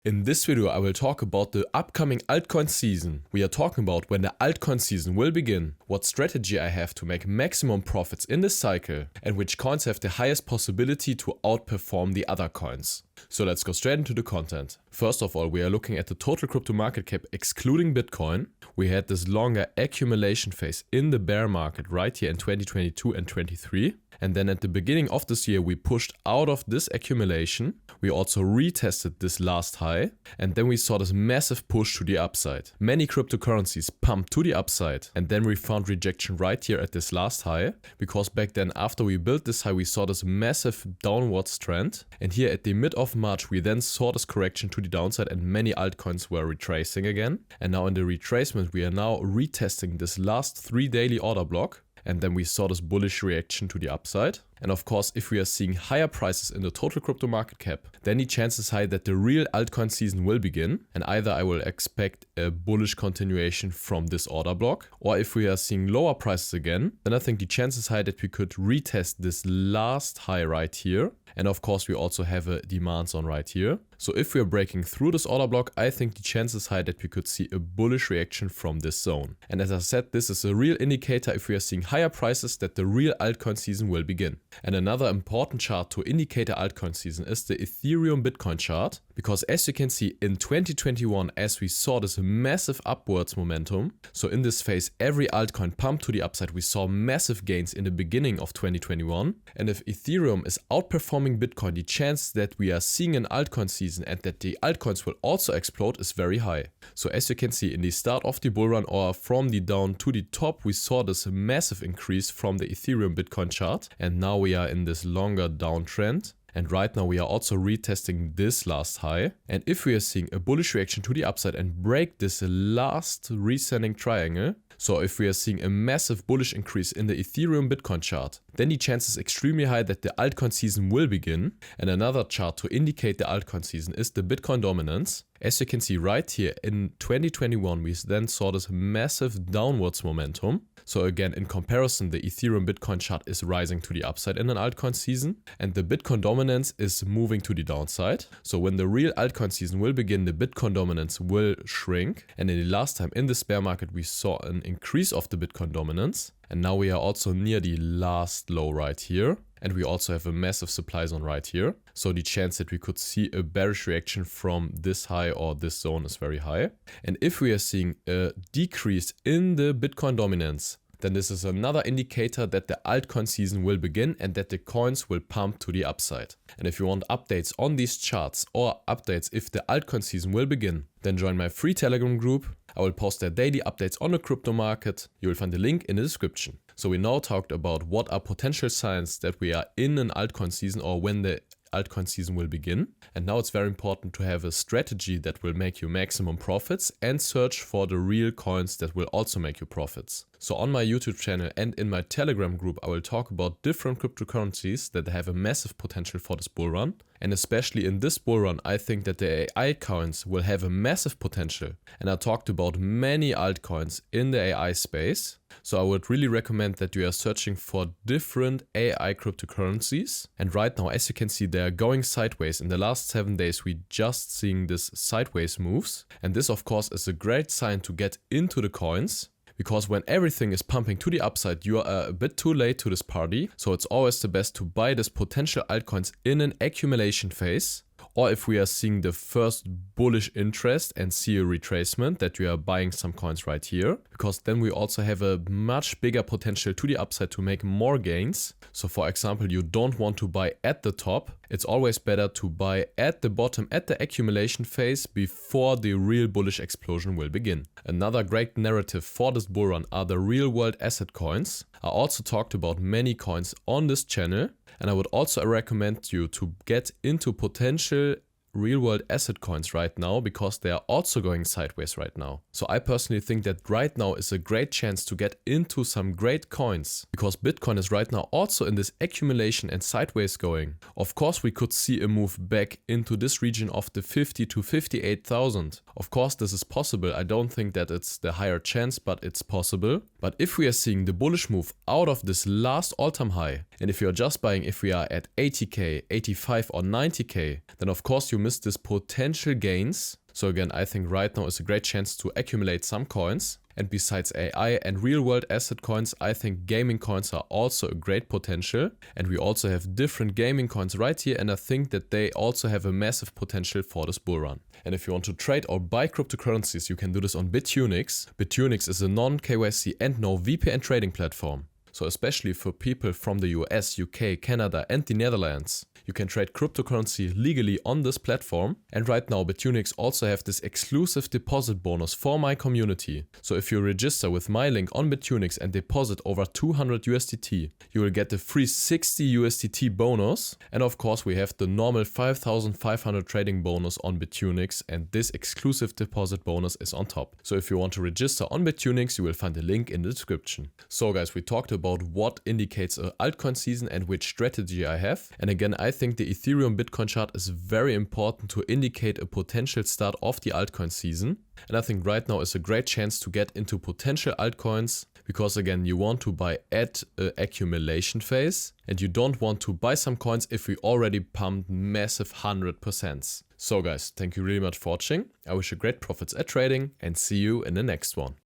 In this video I will talk about the upcoming altcoin season. We are talking about when the altcoin season will begin, what strategy I have to make maximum profits in this cycle, and which coins have the highest possibility to outperform the other coins. So let's go straight into the content. First of all, we are looking at the total crypto market cap excluding Bitcoin. We had this longer accumulation phase in the bear market right here in 2022 and 23. And then at the beginning of this year, we pushed out of this accumulation. We also retested this last high. And then we saw this massive push to the upside. Many cryptocurrencies pumped to the upside. And then we found rejection right here at this last high. Because back then, after we built this high, we saw this massive downwards trend. And here at the mid of March, we then saw this correction to the downside and many altcoins were retracing again. And now in the retracement, we are now retesting this last 3 daily order block. And then we saw this bullish reaction to the upside. And of course, if we are seeing higher prices in the total crypto market cap, then the chance is high that the real altcoin season will begin. And either I will expect a bullish continuation from this order block, or if we are seeing lower prices again, then I think the chance is high that we could retest this last high right here. And of course, we also have a demand zone right here. So if we are breaking through this order block, I think the chance is high that we could see a bullish reaction from this zone. And as I said, this is a real indicator if we are seeing higher prices that the real altcoin season will begin. And another important chart to indicate the altcoin season is the Ethereum Bitcoin chart. Because as you can see in 2021, as we saw this massive upwards momentum, so in this phase, every altcoin pumped to the upside, we saw massive gains in the beginning of 2021. And if Ethereum is outperforming Bitcoin, the chance that we are seeing an altcoin season and that the altcoins will also explode is very high. So as you can see in the start of the bullrun or from the down to the top, we saw this massive increase from the Ethereum Bitcoin chart. And now we are in this longer downtrend. And right now we are also retesting this last high. And if we are seeing a bullish reaction to the upside and break this last rescending triangle, so if we are seeing a massive bullish increase in the Ethereum Bitcoin chart, then the chance is extremely high that the altcoin season will begin. And another chart to indicate the altcoin season is the Bitcoin dominance. As you can see right here in 2021, we then saw this massive downwards momentum. So again, in comparison, the Ethereum Bitcoin chart is rising to the upside in an altcoin season and the Bitcoin dominance is moving to the downside. So when the real altcoin season will begin, the Bitcoin dominance will shrink. And in the last time in this bear market, we saw an increase of the Bitcoin dominance. And now we are also near the last low right here. And we also have a massive supply zone right here. So the chance that we could see a bearish reaction from this high or this zone is very high. And if we are seeing a decrease in the Bitcoin dominance, then this is another indicator that the altcoin season will begin and that the coins will pump to the upside. And if you want updates on these charts or updates if the altcoin season will begin, then join my free Telegram group. I will post there daily updates on the crypto market. You will find the link in the description. So we now talked about what are potential signs that we are in an altcoin season or when the altcoin season will begin. And now it's very important to have a strategy that will make you maximum profits and search for the real coins that will also make you profits. So on my YouTube channel and in my Telegram group, I will talk about different cryptocurrencies that have a massive potential for this bull run. And especially in this bull run, I think that the AI coins will have a massive potential. And I talked about many altcoins in the AI space. So I would really recommend that you are searching for different AI cryptocurrencies. And right now, as you can see, they are going sideways. In the last 7 days, we just seeing this sideways moves. And this, of course, is a great sign to get into the coins. Because when everything is pumping to the upside, you are a bit too late to this party. So it's always the best to buy this potential altcoins in an accumulation phase. Or if we are seeing the first bullish interest and see a retracement, that we are buying some coins right here. Because then we also have a much bigger potential to the upside to make more gains. So for example, you don't want to buy at the top. It's always better to buy at the bottom at the accumulation phase before the real bullish explosion will begin. Another great narrative for this bull run are the real world asset coins. I also talked about many coins on this channel. And I would also recommend you to get into potential real-world asset coins right now because they are also going sideways right now. So I personally think that right now is a great chance to get into some great coins because Bitcoin is right now also in this accumulation and sideways going. Of course, we could see a move back into this region of the 50 to 58,000. Of course, this is possible. I don't think that it's the higher chance, but it's possible. But if we are seeing the bullish move out of this last all-time high, and if you're just buying if we are at 80k, 85 or 90k, then of course you miss this potential gains. So again, I think right now is a great chance to accumulate some coins. And besides AI and real world asset coins, I think gaming coins are also a great potential. And we also have different gaming coins right here, and I think that they also have a massive potential for this bull run. And if you want to trade or buy cryptocurrencies, you can do this on Bitunix. Bitunix is a non-KYC and no VPN trading platform. So especially for people from the US, UK, Canada and the Netherlands, you can trade cryptocurrency legally on this platform. And right now Bitunix also have this exclusive deposit bonus for my community. So if you register with my link on Bitunix and deposit over 200 USDT, you will get the free 60 USDT bonus. And of course we have the normal 5,500 trading bonus on Bitunix, and this exclusive deposit bonus is on top. So if you want to register on Bitunix, you will find the link in the description. So guys, we talked about what indicates an altcoin season and which strategy I have. And again, I think the Ethereum Bitcoin chart is very important to indicate a potential start of the altcoin season. And I think right now is a great chance to get into potential altcoins, because again, you want to buy at an accumulation phase and you don't want to buy some coins if we already pumped massive 100%. So guys, thank you really much for watching. I wish you great profits at trading and see you in the next one.